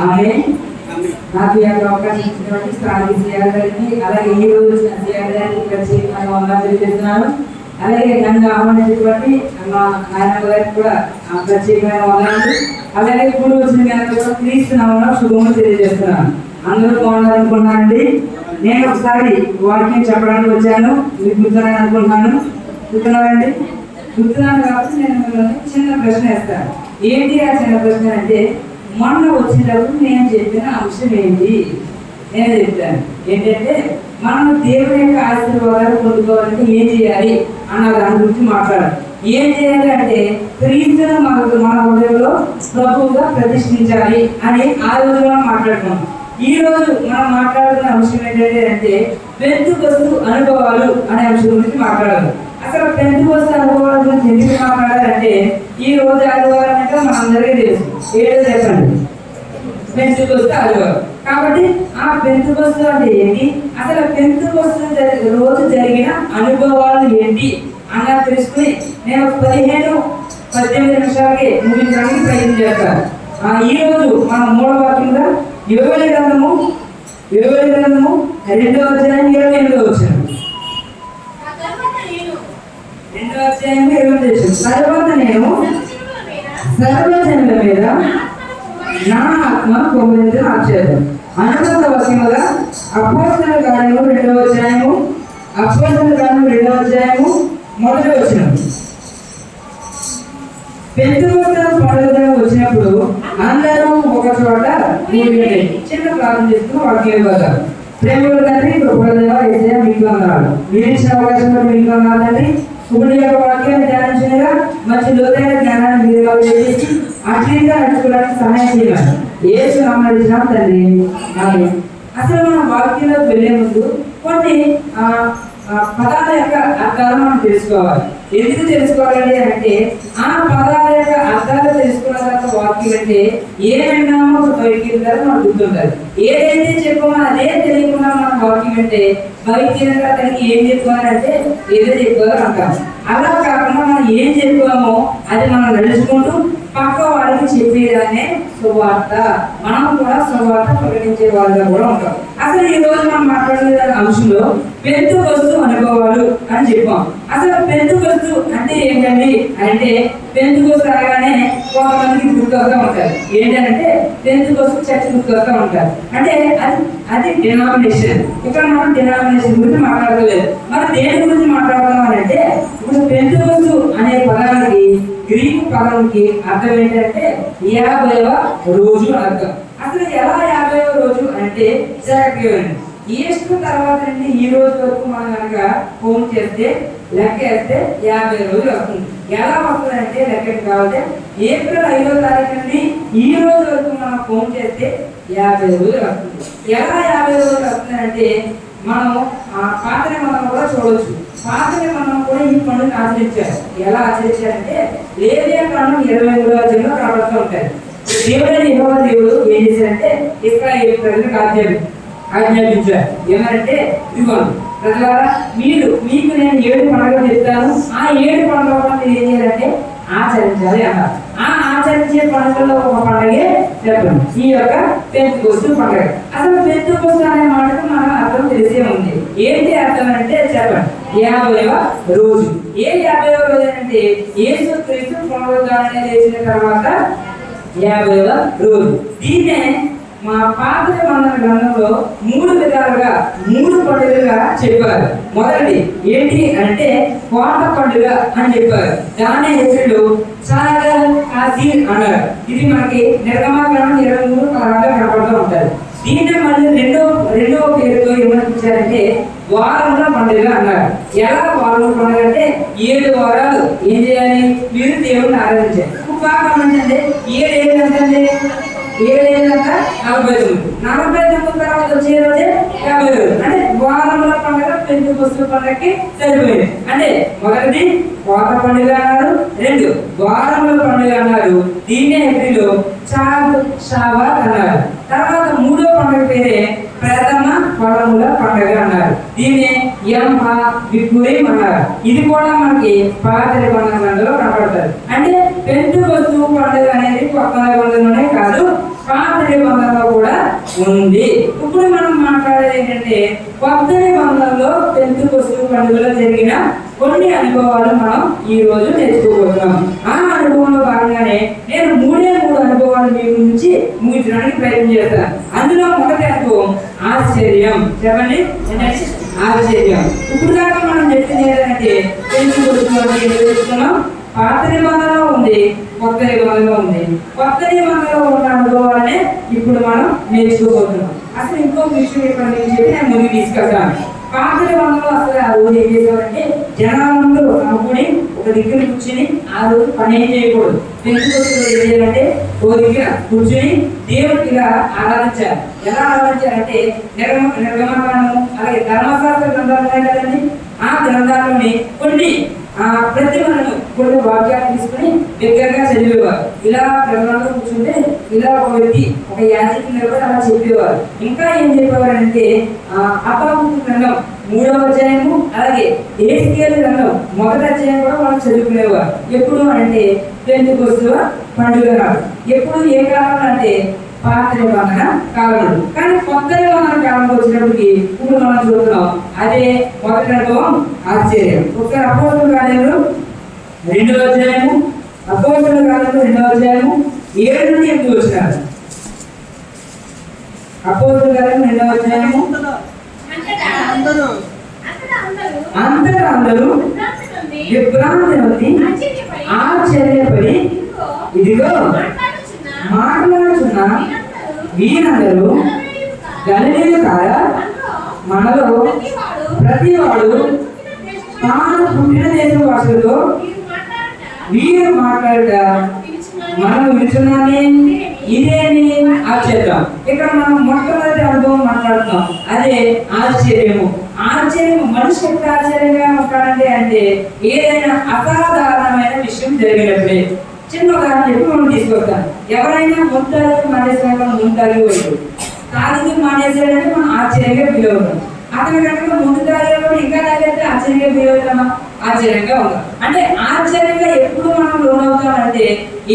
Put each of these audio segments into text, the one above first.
ఆమె నాకు ఈ అవకాశం ఇచ్చినటువంటి స్థానిక సిఆర్ గారికి, అలాగే ఈ రోజు సిఆర్ గారికి ప్రత్యేకంగా వందనాలు తెలియజేస్తున్నాను. అలాగే నన్ను ఆహ్వానించినటువంటి మా నాయన గారికి కూడా ప్రత్యేకమైన వందనాలు. అలాగే ఇప్పుడు వచ్చిన గారికి కూడా క్రీస్తునామమున శుభములు తెలియజేస్తున్నాను. అందరూ బాగున్నారనుకున్నానండి. నేను ఒకసారి వాక్యం చెప్పడానికి వచ్చాను. మీకు గుర్తున్నాను అనుకుంటున్నాను. గుర్తున్నానండి? గుర్తున్నాను కాబట్టి నేను మిమ్మల్ని చిన్న ప్రశ్న వేస్తాను. ఏంటి ఆ చిన్న ప్రశ్న అంటే, మొన్న వచ్చినప్పుడు నేను చెప్పిన అంశం ఏంటి నేను చెప్తాను. ఏంటంటే, మనం దేవుని యొక్క ఆశీర్వాదాలు పొందుకోవాలంటే ఏం చేయాలి అన్న దాని గురించి మాట్లాడాలి. ఏం చేయాలి అంటే, క్రీస్తును మన హృదయంలో ప్రభువుగా ప్రతిష్ఠించాలి అని ఆ రోజు మనం మాట్లాడుకున్నాం. ఈ రోజు మనం మాట్లాడుతున్న అంశం ఏంటంటే అంటే పెంతెకొస్తు అనుభవాలు అనే అంశం గురించి మాట్లాడాలి. అసలు పెంతెకొస్తు అనుభవాల గురించి ఎందుకు మాట్లాడాలంటే, ఈ రోజు ఆదివారం అంటే మనందరికీ తెలుసు. ఏదో చెప్పండి, పెంతెకొస్తు ఆదివారం. కాబట్టి ఆ పెంతెకొస్తు అంటే ఏంటి, అసలు పెంతెకొస్తు రోజు జరిగిన అనుభవాలు ఏంటి అన్నది తెలుసుకుని నేను 15-18 నిమిషాలకి ముగించడానికి ప్రయత్నం చేస్తాను. ఈ రోజు మనం మూడవ వాక్యంగా యోవేలు గ్రంథము 2వ అధ్యాయం 28వ వచనం. 2వ అధ్యాయం 28వ వచనం. తర్వాత నేను సర్వజనుల మీద నా ఆత్మ కుమ్మరించు ఆశ్చర్యం. అనుబంధ వాక్యముగా అపోస్తలుల కార్యము 2వ అధ్యాయము 1వ వచనం. పెంతెకొస్తు పండుగ వచ్చినప్పుడు అందరూ ఒక చోట కూడి చిన్న ప్రార్థన చేసుకుని వాక్యం కదా. ప్రేమల తండ్రి, కృపదేవ యేసయ్య మీకు వందనాలు. మీరు ఇచ్చిన అవకాశం మీకు వందనాలండి. ఇప్పుడు యొక్క వాక్యాన్ని ధ్యానించినగా మంచి లోతైన జ్ఞానాన్ని మీరు చేసి అట్లీగా నడుచుకోవడానికి సహాయం చేయాలి. యేసు నామమున అడిగినాం తండ్రి, ఆమేన్. అసలు మనం వాక్యంలోకి వెళ్ళే ముందు కొన్ని పదాల యొక్క అర్థాలు మనం తెలుసుకోవాలి. ఎందుకు తెలుసుకోవాలండి అంటే, ఆ పదాల యొక్క అర్థాలు తెలుసుకున్న తర్వాత వాక్యం అంటే ఏమైనామో బయటికి మనకు గుర్తుంటుంది. ఏదైతే చెప్పామో అదే తెలియకుండా మనం వాక్యం అంటే బయటికి తనకి ఏం చెప్పుకోవాలంటే ఏదో చెప్పుకోవాలి అంటాం. అలా కాకుండా మనం ఏం చెప్పుకోమో అది మనం నడుచుకుంటూ పక్క వారికి చెప్పేదాన్నే సువార్త. మనం కూడా సువార్త ప్రకటించే వాళ్ళగా కూడా ఉంటాం. అసలు ఈ రోజు మనం మాట్లాడే అంశంలో పెంతెకొస్తు అనుభవాలు అని చెప్పాం. అసలు పెంతెకొస్తు అంటే ఏంటండి అంటే, పెంతెకొస్తు అనగానే కొంతమందికి గుర్తొస్తూ ఉంటారు. ఏంటంటే పెంతెకొస్తు చర్చ్ గుర్తొస్తూ ఉంటారు. అంటే అది డినామినేషన్. ఇక్కడ మనం డినామినేషన్ గురించి మాట్లాడలేదు. మరి దేని గురించి మాట్లాడుతున్నాం అంటే, ఇప్పుడు పెంతెకొస్తు అనే పదానికి గ్రీకు పదానికి అర్థం ఏంటంటే 50వ రోజు అర్థం. అసలు ఎలా 50వ రోజు అంటే ఈస్టర్ తర్వాత నుండి ఈ రోజు వరకు మనం కనుక ఫోన్ చేస్తే లెక్క వేస్తే 50 రోజులు వస్తుంది. ఎలా వస్తుంది అంటే లెక్కకి కావాలంటే ఏప్రిల్ 5వ తారీఖు నుండి ఈ రోజు వరకు మనం ఫోన్ చేస్తే 50 రోజులు వస్తుంది. ఎలా 50 రోజులు వస్తుందంటే, మనం పాత నిబంధన కూడా చూడవచ్చు. పాత నిబంధన కూడా ఈ పండుగను ఆచరించారు. ఎలా ఆచరించారంటే లేవియాకాండం 23వ అధ్యాయంలో కనబడుతూ ఉంటారు. దేవుడైన యెహోవా దేవుడు ఏం చేశారంటే ఇశ్రాయేలు ప్రజలకు ఆజ్ఞాపించారు. ఏమంటే, ఇదిగోండి ప్రజలారా, మీకు నేను 7 పండుగలు చెప్తాను. ఆ 7 పండుగలు మీరు ఏం చేయాలంటే ఆచరించాలి అన్నారు. ఆ ఆచరించే పండుగలో ఒక పండుగే చెప్పండి, ఈ యొక్క పెంతెకొస్తు పండుగ. అసలు పెంతెకొస్తు అనే మాటకు మనం అర్థం తెలిసే ఉంది. ఏంటి అర్థం అంటే చెప్పండి, 50వ రోజు. ఏ 50వ రోజు అంటే యేసు క్రీస్తు పునరుద్ధానం చేసిన తర్వాత 50వ రోజు. దీన్నే మా పాత నిబంధన గ్రంథంలో 3 విధాలుగా 3 పండుగలుగా చెప్పారు. మొదటిది ఏంటి అంటే కోట పండుగ అని చెప్పారు. దాన్ని హెసరుడు సాగర్ ఆసీర్ అన్నారు. ఇది మనకి నిర్గమాకాండం 23:16 కనపడుతూ ఉంటారు. దీన్నే మళ్ళీ రెండవ పేరుతో ఏమని పిలిచారంటే వారముల పండుగ అన్నారు. ఎలా వారముల పండుగ అంటే 7 వారాలు ఏం చేయాలి, మీరు దేవుడిని ఆరాధించాలి. బాగా గమనించండి, 7 ఏళ్ళు అంటే 7 ఏళ్ళంతా 49 తర్వాత వచ్చే రోజే 50 రోజులు. అంటే వారముల పండుగ పెంతెకొస్తు పండుగకి సరిపోయింది. అంటే మొదటిది కోత పండుగ అన్నారు, 2 వారముల పండుగ అన్నారు. దీన్నే ఏప్రిల్లో షాబాత్ అన్నారు. తర్వాత 3వ పండుగ పేరే ప్రథమ ఫలముల పండుగ అన్నారు. దీన్ని విపురీం అన్నారు. ఇది కూడా మనకి పాత నిబంధనలో కనపడతారు. అంటే పెంతెకొస్తు పండుగ అనేది కొత్త నిబంధనలోనే కాదు, ఉంది. ఇప్పుడు మనం మాట్లాడేది ఏంటంటే కొత్త నిబంధనలో పెంతెకొస్తు పండుగలో జరిగిన కొన్ని అనుభవాలు మనం ఈ రోజు నేర్చుకోబోతున్నాం. ఆ అనుభవంలో భాగంగానే నేను మూడు అనుభవాలు మీ గురించి ముగించడానికి ప్రయత్నం చేస్తాను. అందులో మొదటి అనుభవం ఆశ్చర్యం. చెప్పండి, ఆశ్చర్యం. ఇప్పుడు దాకా మనం చెప్పింది ఏంటంటే తెలుసుకున్నాం. పాత నిబంధనలో ఉంది, కొత్త నిబంధనలో ఉంది. కొత్త నిబంధనలో ఉన్న అనుభవాలనే ఇప్పుడు మనం నేర్చుకోబోతున్నాం. అసలు ఇంకో విషయం ఇక్కడ చెప్పి నేను ముందుకు తీసుకెళ్తాను. పాత నిబంధనలో అసలు ఆ రోజు ఏం చేసేవారంటే జనాలందరూ అనుకుని ఒక దగ్గర కూర్చుని ఆ రోజు పని ఏం చేయకూడదు. తెలుసుకొచ్చిన ఏం చేయాలంటే ఓ దగ్గర కూర్చుని దేవుడికి ఇలా ఆరాధించారు. ఎలా ఆరాధించారంటే నిర్గమకాండము అలాగే ధర్మశాస్త్ర గ్రంథాలు ఉన్నాయి కదండి, ఆ గ్రంథాల్లోని కొన్ని ప్రతిమలను కొన్ని వాక్యాలు తీసుకుని దగ్గరగా చదివేవారు. ఇలా గ్రంథాల్లో కూర్చుంటే ఇలా ఒక వ్యక్తి ఒక యాజకులు నిలబడి అలా చెప్పేవారు. ఇంకా ఏం చెప్పేవారు అంటే హబక్కూకు గ్రంథం 3వ అధ్యాయము అలాగే యెహెజ్కేలు గ్రంథం 1వ అధ్యాయం కూడా వాళ్ళు చదువుకునేవారు. ఎప్పుడు అంటే పెంతెకొస్తు పండుగ నాడు. ఎప్పుడు ఏ కాలం అంటే పాత నిబంధన కాలంలో. కానీ కొత్త నిబంధన కాలంలో వచ్చినప్పటికి ఇప్పుడు మనం చూస్తున్నాం అదే మొదటి అనుభవం ఆశ్చర్యం. ఒకసారి అపోస్తలుల కార్యాలు 2వ అధ్యాయము, అపోస్తలుల కార్యాలు 2వ అధ్యాయము 7 నుండి 8 వచనాలు. అపోస్తలుల కార్యాలు 2వ అధ్యాయము. అంతటా అందరూ విభ్రాంతి నుండి ఆశ్చర్యపడి ఇదిగో మాట్లాడుతున్న వీరందరూ గలిలయ కాదా? మనలో ప్రతివాడు తాను పుట్టిన దేశం వాసులతో వీరు మాట్లాడట మనం వింటున్నామే, ఇదేమి ఆశ్చర్యం. ఇక్కడ మనం మొట్టమొదటి అనుభవం మాట్లాడుతున్నాం, అదే ఆశ్చర్యము. ఆశ్చర్యము మనిషి ఎంత ఆశ్చర్యంగా ఉంటాడంటే అంటే ఏదైనా అసాధారణమైన విషయం జరిగినప్పుడే. చిన్న ఉదాహరణ చెప్పి మనం తీసుకొస్తాను. ఎవరైనా ముంతాగి మానేసిన ముంతాగి పోయాడు, తాగి మానేసాడంటే మనం ఆశ్చర్యంగా ఫీల్ అవుతాం. అతని కనుక ముందు తాగేవాడు ఇంకా తాగితే ఆశ్చర్యంగా ఫీల్ అవుతామా? ఆశ్చర్యంగా ఉన్నాం. అంటే ఆశ్చర్యంగా ఎప్పుడు మనం లోనవుతామంటే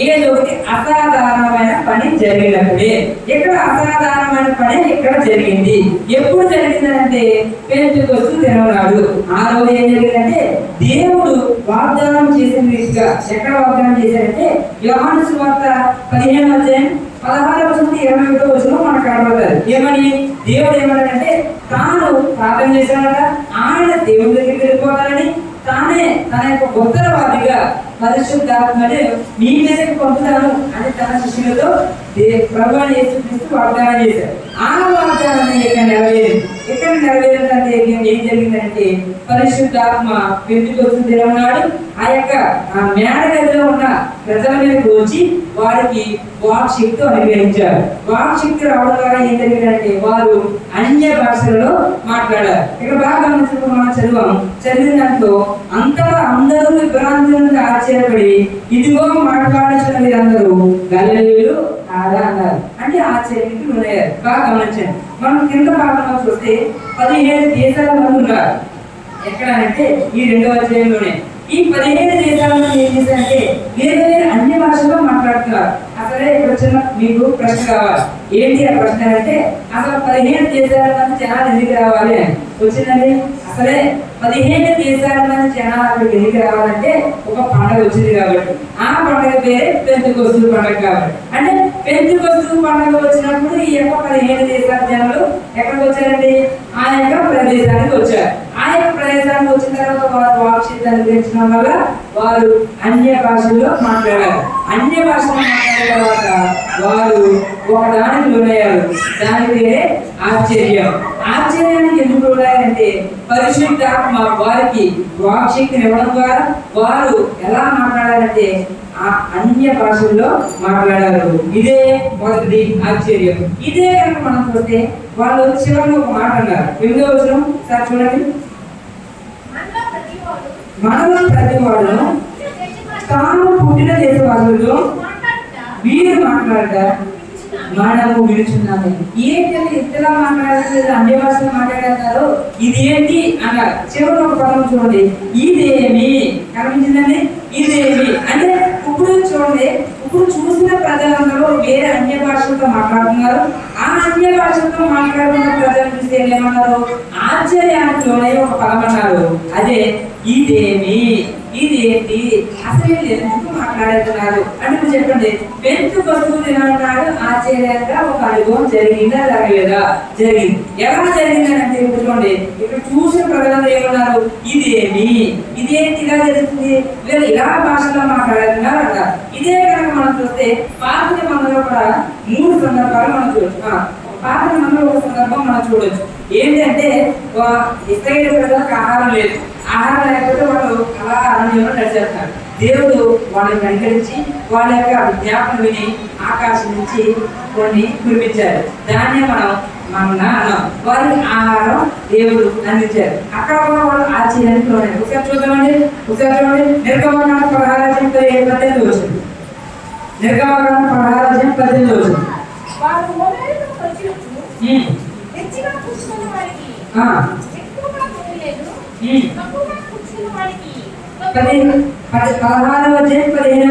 ఏదో ఒకటి అసాధారణమైన పని జరిగినప్పుడే. ఇక్కడ అసాధారణమైన పని ఇక్కడ జరిగింది. ఎప్పుడు జరిగిందంటే పెంతెకొస్తు దిననాడు. ఆ రోజు ఏం జరిగిందంటే దేవుడు వాగ్దానం చేసిన రీతిగా ఎక్కడ వాగ్దానం చేశారంటే యోహాను సువార్త 15వ అధ్యాయం 16వ వచనం 21వ వచనం మనకు కనబడతారు. ఏమని దేవుడు ఏమన్నాడంటే తాను ప్రార్థన చేశాడట, ఆయన దేవుడి దగ్గరికి వెళ్ళిపోతారని, తానే తన యొక్క ఉత్తరవాదిగా పరిశుద్ధాత్మని మీ మీదకి పంపుతాను అని తన శిష్యులతో ప్రభువైన యేసుక్రీస్తు వాగ్దానం చేశారు. ఆ వాగ్దానాన్ని ఇక్కడ నెరవేరిందంటే ఏం జరిగిందంటే పరిశుద్ధాత్మ పెంతెకొస్తు దినం నాడు ఆ యొక్క మేడ గదిలో ఉన్న ప్రజల మీదకి వచ్చి వారికి వాక్శక్తి అనుగ్రహించారు. వాక్శక్తి రావడం ద్వారా ఏం జరిగిందంటే వారు అన్య భాషలలో మాట్లాడారు. ఇక్కడ బాగా గమనించుకుంటూ మనం చదివిన దాంట్లో అంతగా అందరూ విభ్రాంతి నుండి ఆశ్చర్యపడి ఇదిగో మాట్లాడుతున్న వీరందరూ గలిలయులు కాదా అన్నారు. అంటే ఆశ్చర్యానికి లోనయ్యారు. బాగా గమనించండి. మనం కింద భాగంలో చూస్తే 17 దేశాల మంది ఉన్నారు. ఎక్కడ అంటే ఈ 2వ అధ్యాయంలోనే. ఈ 17 దేశాలలో ఏం చేశారంటే వేరే అన్ని భాషల్లో మాట్లాడుతున్నారు. అసలే ఇక్కడ చిన్న మీకు ప్రశ్న కావాలి. ఏంటి ఆ ప్రశ్న అంటే అసలు 17 దేశాల మంది జనాలు ఎందుకు రావాలి అని వచ్చిందండి. అసలే 17 దేశాల మంది జనాలు అక్కడికి ఎందుకు రావాలంటే ఒక పండుగ వచ్చింది కాబట్టి. ఆ పండుగ పేరే పెంతెకొస్తు పండుగ కాబట్టి. అంటే పెంతెకొస్తు పండుగ వచ్చినప్పుడు ఈ యొక్క 17 దేశాల జనాలు ఎక్కడికి వచ్చారండి? ఆ యొక్క ప్రదేశానికి వచ్చారు. ఆ యొక్క ప్రదేశానికి వచ్చిన తర్వాత వారు వాక్శక్తి అనుగ్రహించడం వల్ల వారు అన్య భాషల్లో మాట్లాడారు. అన్య భాషలో మాట్లాడిన తర్వాత వారు ఒకదానికి లోనయ్యారు. దాని పేరే ఆశ్చర్యం. ఆశ్చర్యానికి ఎందుకు లోనయ్యారంటే పరిశుద్ధాత్మ వారికి వాక్శక్తిని ఇవ్వడం ద్వారా వారు ఎలా మాట్లాడారంటే ఆ అన్య భాషల్లో మాట్లాడారు. ఇదే మొదటి ఆశ్చర్యం. ఇదే కనుక మనం చూస్తే వాళ్ళు చివరిలో ఒక మాట అన్నారు. 8వ వచనం సార్ చూడండి. మనలో ప్రతివాడు తాను పుట్టిన దేశవాసులతో వీరు మాట్లాడతారు మనము విడుచున్నాము. ఏంటంటే ఇతరులా మాట్లాడలేదు, అన్య భాషలో మాట్లాడతారు, ఇది ఏంటి అన్నారు. చివరి ఒక పదం చూడండి, ఇదేమి కనిపించిందండి. ఇదేమి అంటే ఇప్పుడు చూడండి, ఇప్పుడు చూసిన ప్రజలందరూ వేరే అన్య భాషలతో మాట్లాడుతున్నారు. ఆ అన్య భాషతో మాట్లాడుతున్న ప్రజలు చూస్తే ఏమన్నారు? ఆశ్చర్యానికి లోనే ఒక పదం అన్నారు, అదే ఇదేమి, ఇదేంటి, అసలు ఎందుకు మాట్లాడుతున్నారు అంటే మీరు చెప్పండి. పెంతుకొస్తు దినాడు ఆశ్చర్యంగా ఒక అనుభవం జరిగిందా జరగలేదా? జరిగింది. ఎలా జరిగిందని అంటే చూడండి, ఇక్కడ చూసిన ప్రజలందరూ ఏమన్నారు? ఇదేమి, ఇదేంటి ఇలా జరుగుతుంది, లేదా ఇలా భాషలో మాట్లాడుతున్నారు అన్నారు. ఇదే కనుక మనం చూస్తే పాత నిబంధనలో కూడా 3 సందర్భాలు మనం చూడొచ్చు. పాత నిబంధనలో ఒక సందర్భం మనం చూడొచ్చు. ఏంటంటే ఇశ్రాయేలు ప్రజలకు ఆహారం లేదు. ఆహారం లేకపోతే వాళ్ళు అలా అరణ్యంలో నడిచేస్తారు. దేవుడు వాళ్ళని కనికరించి వాళ్ళ యొక్క విజ్ఞాపన విని ఆకాశం నుంచి కొన్ని కురిపించారు. దాన్నే మనం అన్నాం. వారికి ఆహారం దేవుడు అందించారు. అక్కడ కూడా వాళ్ళు ఆశ్చర్యానికి లోనయ్యారు. ఒకసారి చూద్దామండి. నిర్గమకాండం 16:18 వచ్చింది. నిర్గమకాండం 16:18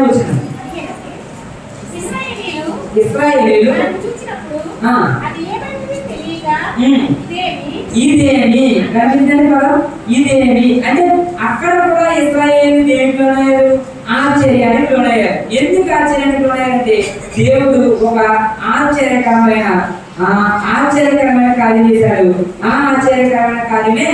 వచ్చింది. ఇశ్రాయేలీయులు ఇదేమి గమనించండి పదం, ఇదేమి అంటే అక్కడ కూడా ఇశ్రాయేలు దేనికి లోనయ్యారు? ఆశ్చర్యానికి లోనయ్యారు. ఎందుకు ఆశ్చర్యానికి లోనయ్యారంటే దేవుడు ఒక ఆశ్చర్యకరమైన కార్యం చేశాడు. ఆ ఆశ్చర్యకరమైన కార్యమే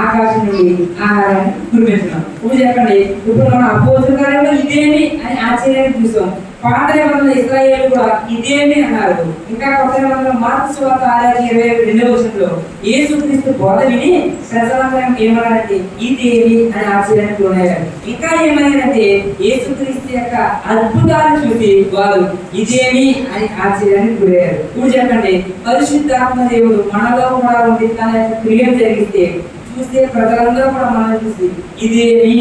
ఆకాశం నుండి ఆహారాన్ని కురిపించడం. ఇప్పుడు చెప్పండి, ఇప్పుడు మనం అపోస్తుల కార్యంలో ఇదేమి అని ఆశ్చర్యాన్ని చూసాం. పాత నిబంధనలో ఇశ్రాయేలు కూడా ఇదేమి అన్నారు. ఇంకా కొత్త నిబంధనలో మార్కు సువార్త 6:22 యేసుక్రీస్తు బోధ విని ప్రజలందరం ఏమన్నారంటే ఇదేమి అని ఆశ్చర్యానికి లోనయ్యారు. ఇంకా ఏమయ్యారంటే యేసుక్రీస్తు యొక్క అద్భుతాలు చూసి వారు ఇదేమి అని ఆశ్చర్యానికి గురయ్యారు. ఇప్పుడు చెప్పండి, పరిశుద్ధాత్మ దేవుడు మనలో కూడా ఉండి తన యొక్క క్రియలు జరిగిస్తే చూస్తే ప్రజలందరూ కూడా మనం చూసి ఇదేమి,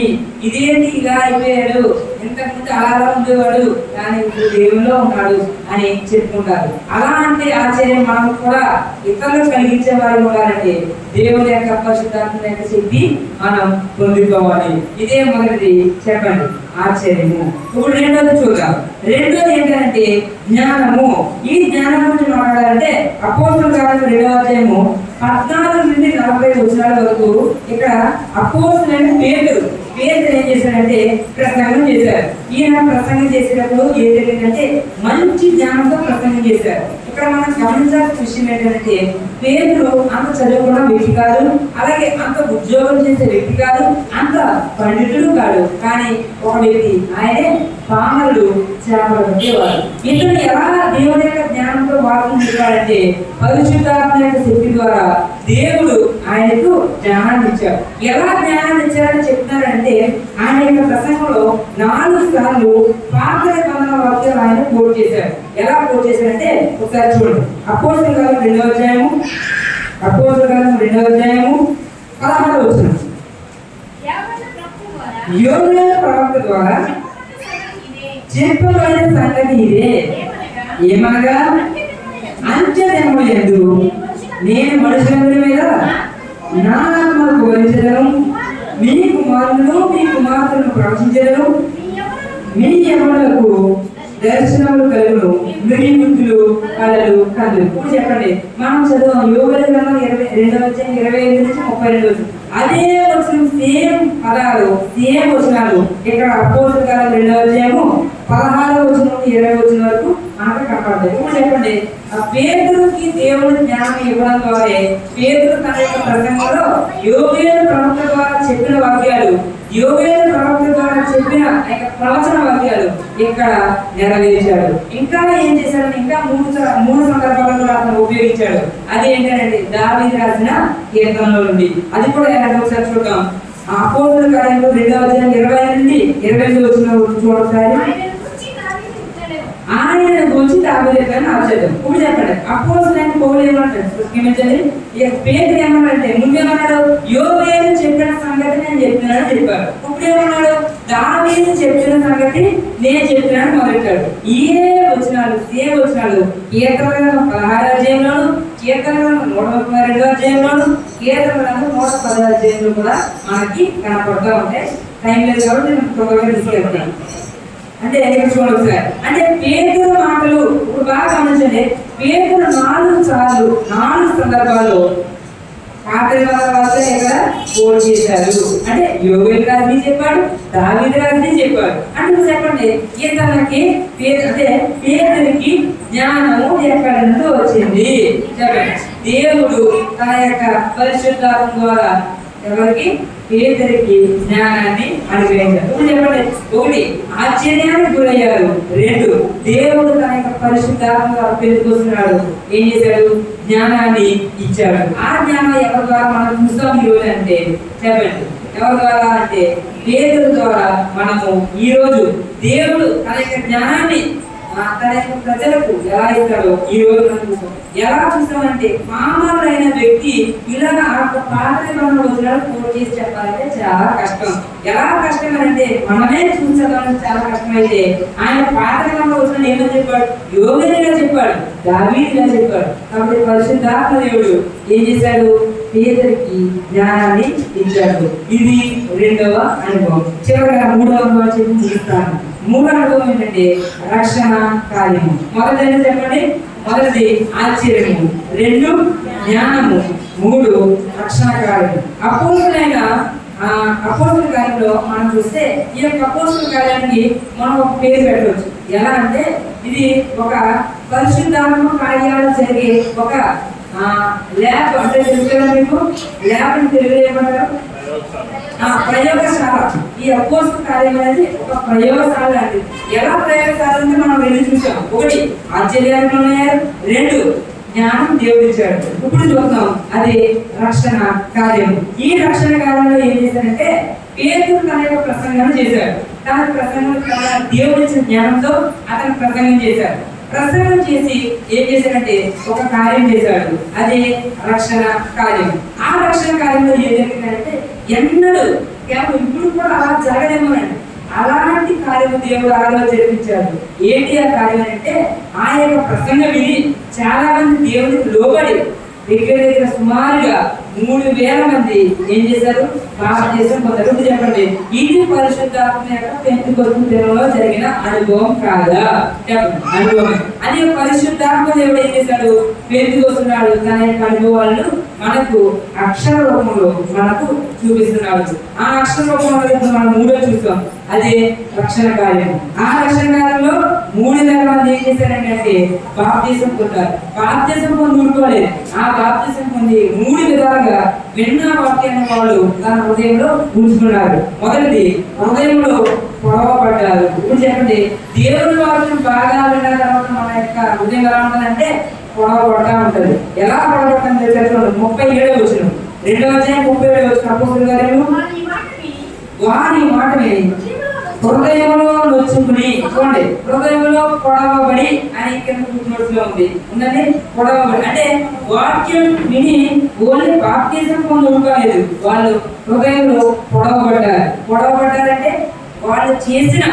ఇదేంటి ఇలా అయిపోయాడు, ఇంతకుముందు అలా ఉండేవాడు కానీ ఇప్పుడు దేవుల్లో ఉన్నాడు అని చెప్పుకుంటారు. అలా అంటే ఆశ్చర్యం మనం కూడా ఇతరులు కలిగించే వారు ఉండాలంటే దేవుని యొక్క పరిశుద్ధాత్మ యొక్క శక్తి మనం పొందుకోవాలి. ఇదే మొదటిది చెప్పండి, ఆశ్చర్యము. ఇప్పుడు రెండోది చూద్దాం. రెండోది ఏంటంటే జ్ఞానము. ఈ జ్ఞానం గురించి మాట్లాడాలంటే అపోస్తలుల కార్యములు 2వ అధ్యాయము 14 నుండి 40 వచనాల వరకు ఇక్కడ అపోస్తలులైన పేతురు ఏం చేశాడంటే ప్రసంగం చేశారు. ఈయన ప్రసంగం చేసేటప్పుడు ఏం జరిగిందంటే మంచి జ్ఞానంతో ప్రసంగం చేశారు. ఇక్కడ మనం గమనించాల్సిన విషయం ఏంటంటే పేతురు అంత చదువుకున్న వ్యక్తి కాదు, అలాగే అంత ఉద్యోగం చేసే వ్యక్తి కాదు, అంత పండితుడు కాదు. కానీ ఒక వ్యక్తి, ఆయనే పామరుడు చేపలు పట్టేవాడు. ఇతను ఎలా దేవుని యొక్క జ్ఞానంతో వాక్యం చెప్పాడంటే పరిశుద్ధాత్మ యొక్క శక్తి ద్వారా దేవుడు ఆయనకు జ్ఞానాన్ని ఇచ్చాడు. ఎలా జ్ఞానాన్ని ఇచ్చారని చెప్తున్నారంటే ఆయన యొక్క ప్రసంగంలో 4 సార్లు పాత నిబంధన వాక్యాలు ఆయన కోట్ చేశారు. ఎలా కోట్ చేశారంటే ఒకసారి చూడండి. అపోస్తలుల కార్యములు 2వ అధ్యాయము 16వ వచనం. యోవేలు ప్రవక్త ద్వారా చెప్పబడిన సంగతి ఇదే, ఏమనగా అంత్యదినముల యందు నేను మనుషులందరి మీద నా ఆత్మను వరించెదను, మీ కుమారులను మీ కుమార్తెలను ప్రవచించెదను, మీ యవ్వనులకు దర్శనములు కలుగును, మృగములు కలలు కళ్ళు. ఇప్పుడు చెప్పండి, మనం చదువు యోవేలు గ్రంథం 22వ అధ్యాయం 25 నుంచి 32. అదే వచనం, సేమ్ పదాలు, సేమ్ వచనాలు ఇక్కడ అపోస్తలుల కార్యాలు 2వ అధ్యాయము 16వ వచనం నుండి 20వ వచనం వరకు మనకు కనపడతాయి. ఇప్పుడు చెప్పండి, పేతురుకి దేవుని జ్ఞానం ఇవ్వడం ద్వారా పేతురు తన యొక్క ప్రసంగంలో యోవేలు ప్రవక్త ద్వారా చెప్పిన వాక్యాలు, యోవేలు ప్రవక్త ద్వారా చెప్పిన ప్రవచన వాక్యాలు ఇక్కడ నెరవేర్చాడు. ఇంకా ఏం చేశాడు? ఇంకా మూడు సందర్భాలను అతను ఉపయోగించాడు. అది ఏంటంటే దావీదు రాసిన కీర్తనలో నుండి. అది కూడా ఒకసారి చూద్దాం. అపోస్తలుల కార్యములు 2వ అధ్యాయం 20 నుండి 28 వచనం చూడసారి. ఆయన గురించి దావీదు ఆశ్చర్యం. ఇప్పుడు చెప్పండి, అపోస్తలులైన పౌలు ఏమంటాడు? క్షమించండి, పేతురు ఏమన్నాడంటే ముందేమన్నాడు? యోవేలు చెప్పిన సంగతి నేను చెప్తున్నానని చెప్పాడు. ఇప్పుడు ఏమన్నాడు? దావీదు చెప్పిన సంగతి నేను చెప్తున్నాను మొదలెట్టాడు. ఏ వచనాలు, సేమ్ వచనాలు కీర్తన 16వ అధ్యాయంలోను, కీర్తన 132వ అధ్యాయంలోను, కీర్తన 110వ అధ్యాయంలో కూడా మనకి కనపడుతూ ఉంటాయి. టైం లేదు కాబట్టి నేను త్వరగా తీసుకెళ్తాను. అంటే చూడండి ఒకసారి, అంటే పేతురు మాటలు ఇప్పుడు బాగా గమనించండి. పేతురు 4 నాలుగు సందర్భాల్లో పాత వాళ్ళతో ఇక్కడ పోటీ చేశారు. అంటే యోగేల్ గారిని చెప్పాడు, దావీదు గారిని చెప్పాడు. అంటే చెప్పండి, ఇతనికి అంటే పేదరికి జ్ఞానము ఎక్కడి నుండి వచ్చింది చెప్పండి. దేవుడు తన యొక్క పరిశుద్ధాత్మ ద్వారా ఎవరికి? పేదరికి జ్ఞానాన్ని అనుగ్రహించారు. చెప్పండి, ఒకటి ఆశ్చర్యానికి గురయ్యారు, రెండు దేవుడు తన యొక్క పరిశుద్ధాత్మ ద్వారా పెరుగుతున్నాడు, ఏం చేశాడు? జ్ఞానాన్ని ఇచ్చాడు. ఆ జ్ఞానం ఎవరి ద్వారా మనం చూస్తాం ఈ రోజు అంటే చెప్పండి, ఎవరి ద్వారా అంటే పేదల ద్వారా మనము ఈ రోజు దేవుడు తన యొక్క జ్ఞానాన్ని తన యొక్క ప్రజలకు ఎలా ఇస్తాడో ఈ రోజు మనం చూస్తాం. ఎలా చూస్తామంటే మామూలైన వ్యక్తి ఇలా పాత వచ్చినాడు పోటీ చేసి చెప్పాలంటే చాలా కష్టం. ఎలా కష్టం అంటే మనమే చూసాం చాలా కష్టమైతే ఆయన పాత వచ్చిన ఏమని చెప్పాడు? యోగేలుగా చెప్పాడు, దావీదుగా చెప్పాడు. కాబట్టి పరిశుద్ధాత్మ దేవుడు ఏం చేశాడు? పేదరికి జ్ఞానాన్ని ఇచ్చాడు. ఇది రెండవ అనుభవం. చివరిగా మూడవ అనుభవం చెప్పి ముగిస్తాను. మూడవ అనుభవం ఏంటంటే రక్షణ కార్యము. మొదటి చెప్పండి, మొదటిది ఆశ్చర్యము, రెండు జ్ఞానము, మూడు రక్షణ కార్యము. అపోస్తుల కార్యంలో మనం చూస్తే ఈ యొక్క అపోస్తుల కార్యానికి మనం ఒక పేరు పెట్టవచ్చు. ఎలా అంటే ఇది ఒక పరిశుద్ధాత్మ కార్యాలు జరిగే ఒక ల్యాబ్. అంటే తెలుసు మీకు ల్యాబ్ అని తెలుగులో ఏమంటారు? ప్రయోగశాల. ఈ అపోస్తుల కార్యం అనేది ఒక ప్రయోగశాల లాంటిది. ఎలా ప్రయోగశాల అంటే మనం రెండు చూసాం. ఒకటి ఆశ్చర్యాలు ఉన్నాయి, రెండు జ్ఞానం దేవుడు ఇచ్చాడు. ఇప్పుడు చూద్దాం అది రక్షణ కార్యం. ఈ రక్షణ కార్యంలో ఏం చేశారంటే పేతురు తన యొక్క ప్రసంగం చేశాడు. తన ప్రసంగం దేవుడు ఇచ్చిన జ్ఞానంతో అతను ప్రసంగం చేశాడు. ప్రసంగం చేసి ఏం చేశాడంటే ఒక కార్యం చేశాడు, అదే రక్షణ కార్యం. ఆ రక్షణ కార్యంలో ఏం జరిగిందంటే ఎన్నడూ కేవలం ఇప్పుడు కూడా అలా జరగదేమోనండి, అలాంటి కార్యము దేవుడు ఆలో జరిపించాడు. ఏంటి ఆ కార్యం అంటే ఆ యొక్క ప్రసంగం విని చాలా మంది దేవుడికి లోబడి దగ్గర సుమారుగా 3000 మంది ఏం చేశారు? బాప్తిసం పొందారు. చెప్పండి, ఇది పరిశుద్ధాత్మ యొక్క పెంతెకొస్తు దినంలో జరిగిన అనుభవం కాదా? చెప్పండి, అనుభవం. అది పరిశుద్ధాత్మ దేవుడు ఏం చేశాడు? పెంతెకొస్తున్నాడు. తన యొక్క అనుభవాలను మనకు అక్షర రూపంలో మనకు చూపిస్తున్నాడు. ఆ అక్షర రూపంలో మనం మూడో చూస్తాం, అదే రక్షణ కార్యం. ఆ రక్షణ కార్యంలో 3000 మంది ఏం చేశారంటే బాప్తిసం పొందారు. బాప్తిసం పొంది ఊరుకోలేదు. ఆ బాప్తిసం పొంది 3 విధాలుగా విన్న వాక్యాన్ని వాళ్ళు తన హృదయంలో ఉంచుకున్నారు. మొదటిది హృదయంలో పొడవబడ్డారు. ఇప్పుడు చెప్పండి, దేవుని వాక్యం బాగా విన్న తర్వాత మన యొక్క హృదయం ఎలా ఉంటుందంటే పొడవబడ్డా ఉంటుంది. ఎలా పొడవబడుతుంది చెప్పండి. 37వ వచనం, 2వ అధ్యాయం 37వ వచనం. అపోస్తలుల కార్యము వారి మాటని హృదయంలో నొచ్చుకుని, చూడండి, హృదయంలో పొడవబడి అని కింద నోట్స్లో ఉందండి. పొడవబడి అంటే వాక్యం విని ఓన్లీ బాప్తిజం పొంది ఉండలేదు, వాళ్ళు హృదయంలో పొడవబడ్డారంటే వాళ్ళు చేసిన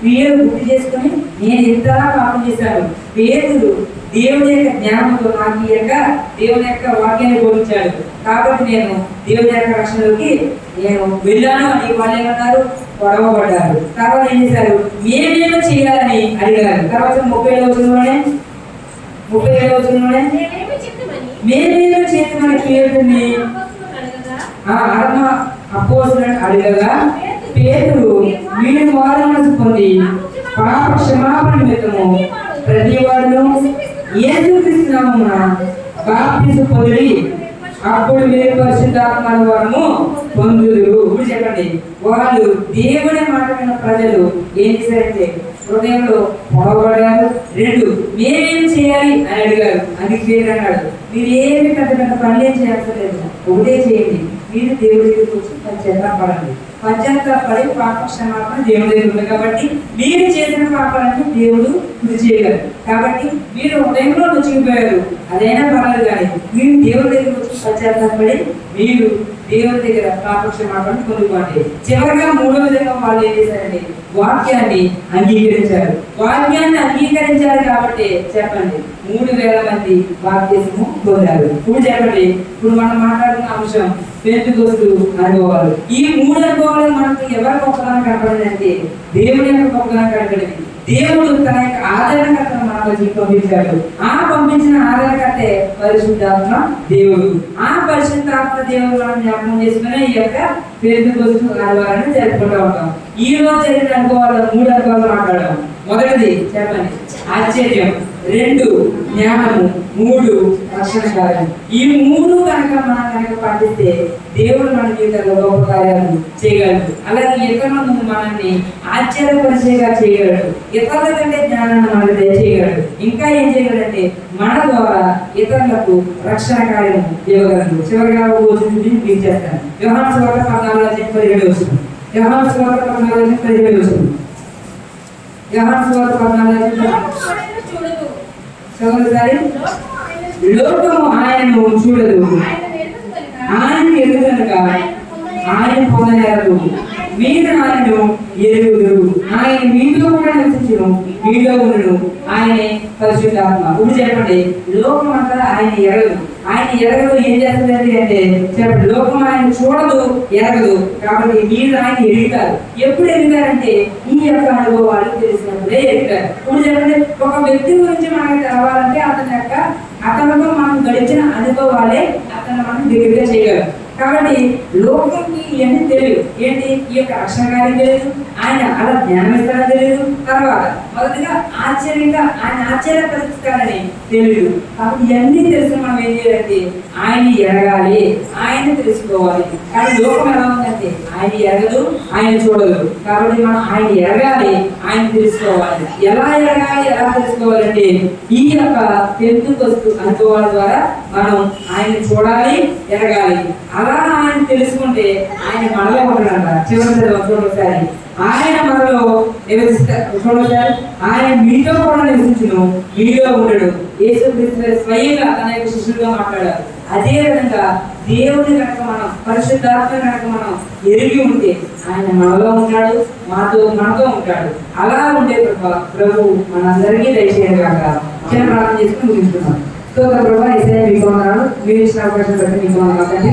క్రియలు గుర్తు చేసుకుని నేను ఎంతలా పాపం చేశాను. పేతురు దేవుని యొక్క జ్ఞానంతో నాకు ఈ యొక్క దేవుని యొక్క వాక్యాన్ని బోధించాడు, కాబట్టి నేను దేవుని యొక్క రక్షణలోకి నేను వెళ్ళాను అని వాళ్ళు ఏమన్నారు? పొడవబడ్డారు. తర్వాత ఏం చేశారు? ఏమేమి చేయాలని అడిగారు. తర్వాత 37వ వచనంలోనే మేమేమో చేతమని పేరుని అపోస్తలులను అడగగా పేతురు వీరి మారు మనసు పొంది పాప క్షమాపణ నిమిత్తము ప్రతి వాడును యేసుక్రీస్తు నామమున బాప్తిసం పొంది అప్పుడు మీరు పరిశుద్ధాత్మ వరము పొందుదురు. ఇప్పుడు చెప్పండి, వాళ్ళు దేవుని మాట విన్న ప్రజలు ఏం చేశారంటే హృదయంలో పొడవబడ్డారు. రెండు, మేమేం చేయాలి అని అడిగారు. అది పేరు అన్నాడు, మీరు ఏమి పెద్ద పెద్ద పనులు ఏం చేయాల్సలేదు, ఒకటే చేయండి, మీరు దేవుడి దగ్గరికి వచ్చి పశ్చాత్తాపడండి. పశ్చాత్తాపడి పాప క్షమాపణ దేవుడి దగ్గర ఉంది. కాబట్టి మీరు చేసిన పాపాలను దేవుడు గుర్తు చేయగలరు. కాబట్టి మీరు హృదయంలో నొచ్చిపోయారు, అదైనా పర్లేదు, కానీ మీరు దేవుడి దగ్గర వచ్చి పశ్చాత్తాపడి మీరు దేవుడి దగ్గర పాప క్షమాపణ పొందుకోండి. చివరిగా 3వ విధంగా వాళ్ళు ఏం చేశారండి? వాక్యాన్ని అంగీకరించారు. వాక్యాన్ని అంగీకరించారు కాబట్టి చెప్పండి 3000 మంది బాప్తిసము పొందారు. ఇప్పుడు చెప్పండి, ఇప్పుడు మనం మాట్లాడుతున్న అంశం పెంతెకొస్తు అనుభవాలు. ఈ 3 అనుభవాలు మనకు ఎవరి గొప్పతనం కనపడిందంటే దేవుని యొక్క గొప్పతనం కనపడింది. దేవుడు తన యొక్క ఆదరణకర్తను మన మధ్యకి పంపించాడు. ఆ పంపించిన ఆదరణకర్తే పరిశుద్ధాత్మ దేవుడు. ఆ పరిశుద్ధాత్మ దేవుడు మనం జ్ఞాపకం చేసుకునే ఈ యొక్క పెంతెకొస్తు అనుభవాలను జరుపుకుంటూ ఉంటాం. ఈ రోజు జరిగిన అనుభవాలు 3 అనుభవాలు మాట్లాడడం. మొదటిది చెప్పండి, ఆశ్చర్యం. 2 జ్ఞానము. 3 రక్షణ కార్యం. ఈ 3 కనుక పాటిస్తే దేవుడు మన జీవితంలో గొప్ప కార్యాలను చేయగలడు. అలాగే ఇతరుల ముందు మనల్ని ఆశ్చర్యపరిచేగా చేయగలడు. ఇతరుల కంటే జ్ఞానాన్ని మనకు దయచేయగలడు. ఇంకా ఏం చేయగలంటే మన ద్వారా ఇతరులకు రక్షణ కార్యం ఇవ్వగలడు. చివరిగా మీకు చేస్తాను. యోహాను సువార్త 14:17. యోహాను సువార్త 14:17. యోహాను సువార్త 14:17. లోకము ఆయనను చూడదు, ఆయన ఎరుగు కనుక ఆయన పొందలేరు. మీరు ఆయనను ఎరుగుదురు, ఆయన మీతో కూడా నివసించును, మీలో ఉండును. ఆయనే పరిశుద్ధాత్మ. ఇప్పుడు చెప్పండి, లోకం అంతా ఆయన ఎరగదు. ఆయన ఎరగదు ఏం చేస్తుందండి అంటే చెప్పండి, లోకం ఆయన చూడదు, ఎరగదు. కాబట్టి మీరు ఆయన ఎరుగుతారు. ఎప్పుడు ఎరుగుతారంటే ఈ యొక్క అనుభవాలు తెలిసినప్పుడే ఎరుగుతారు. ఇప్పుడు చెప్పండి, ఒక వ్యక్తి గురించి మనకు తెలవాలంటే అతనితో మనం గడిచిన అనుభవాలే అతను మనం దగ్గరగా చేయగలరు. కాబట్టి లోకంకి ఇవన్నీ తెలియదు. ఏంటి ఈ యొక్క రక్షణ కార్యం తెలియదు, ఆయన అలా జ్ఞానం ఇస్తారని తెలియదు, తర్వాత మొదటిగా ఆశ్చర్యంగా ఆయన ఆశ్చర్యపరుస్తారని తెలియదు. కాబట్టి ఇవన్నీ తెలిసి మనం ఏం చేయాలంటే ఆయన ఎరగాలి, ఆయన తెలుసుకోవాలి. కానీ లోకం ఎలా ఉందంటే ఆయన ఎరగదు, ఆయన చూడదు. కాబట్టి మనం ఆయన ఎరగాలి, ఆయన తెలుసుకోవాలి. ఎలా ఎరగాలి, ఎలా తెలుసుకోవాలంటే ఈ యొక్క పెంతెకొస్తు అనుభవాల ద్వారా మనం ఆయన చూడాలి, ఎరగాలి. అలా ఆయన తెలుసుకుంటే ఆయన మనలో ఉంటాడంట. చూడసారి ఆయన మనలో నివసిస్తారు. చూడసారి ఆయన మీతో కూడా నివసించును, మీలో ఉండడు. యేసుక్రీస్తు స్వయంగా తన యొక్క శిష్యులుగా మాట్లాడారు. అదే విధంగా దేవుని కనుక మనం పరిశుద్ధాత్మ కనుక మనం ఎరిగి ఉంటే ఆయన మనలో ఉంటాడు, మనతో ఉంటాడు. అలా ఉండే ప్రభు మనందరికీ దయచేయను కాక. చిన్న ప్రార్థన చేసుకుని ముగించుకున్నాం. ప్రభా ఏసయ్యా మీకు వందనాలు. మీరు ఇచ్చిన అవకాశం బట్టి మీకు వందనాలు.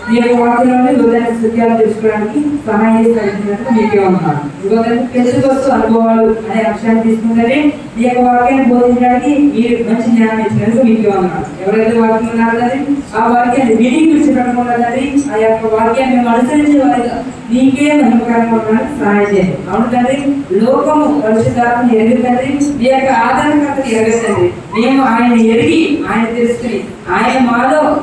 మీ యొక్క వాక్యంలోని హృదయాన్ని సత్యాలు తెలుసుకోవడానికి సహాయం చేసినందుకు మీకే వందనాలు. పెంతెకొస్తు అనుభవాలు అనే అంశాన్ని తీసుకుంటే ఈ యొక్క వాక్యాన్ని బోధించడానికి మీరు మంచి జ్ఞానం ఇచ్చినందుకు మీకే వందనాలు. ఎవరైతే వాక్యం ఉన్నారో తండ్రి ఆ వాక్యాన్ని విని విడిచిపెట్టకుండా తండ్రి ఆ యొక్క వాక్యాన్ని మేము అనుసరించే వారిగా నీకే మహిమకరంగా ఉండడానికి సహాయం చేయండి. అవును తండ్రి, లోకము పరిశుద్ధాత్మను ఎరిగి తండ్రి మీ యొక్క ఆదరణకర్తను ఎరగదు తండ్రి. మేము ఆయన ఎరిగి ఆయన తెలుసుకుని ఆయన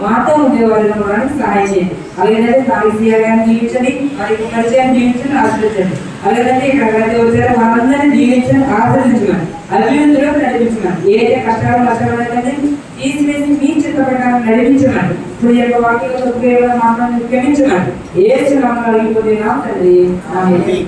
మాతో ఉండేవారిగా ఉండడానికి సహాయం చేయండి. అలాగే సాగిసీయాన్ని జీవించండి, మరి పరిచయాన్ని జీవించండి, ఆశ్రయించండి. అలాగే ఇక్కడ వచ్చారో వాళ్ళందరినీ జీవించండి, ఆశ్రయించమని అభివృద్ధిలో నడిపించమని. ఏదైతే కష్టాలు నష్టాలు తీసివేసి మీ చిత్త ప్రకారం నడిపించమని. ఇప్పుడు ఈ యొక్క వాక్యంలో మాట్లాడి క్షమించమని. ఏ చిన్న అడిగిపోతున్నాం తండ్రి. ఆమేన్.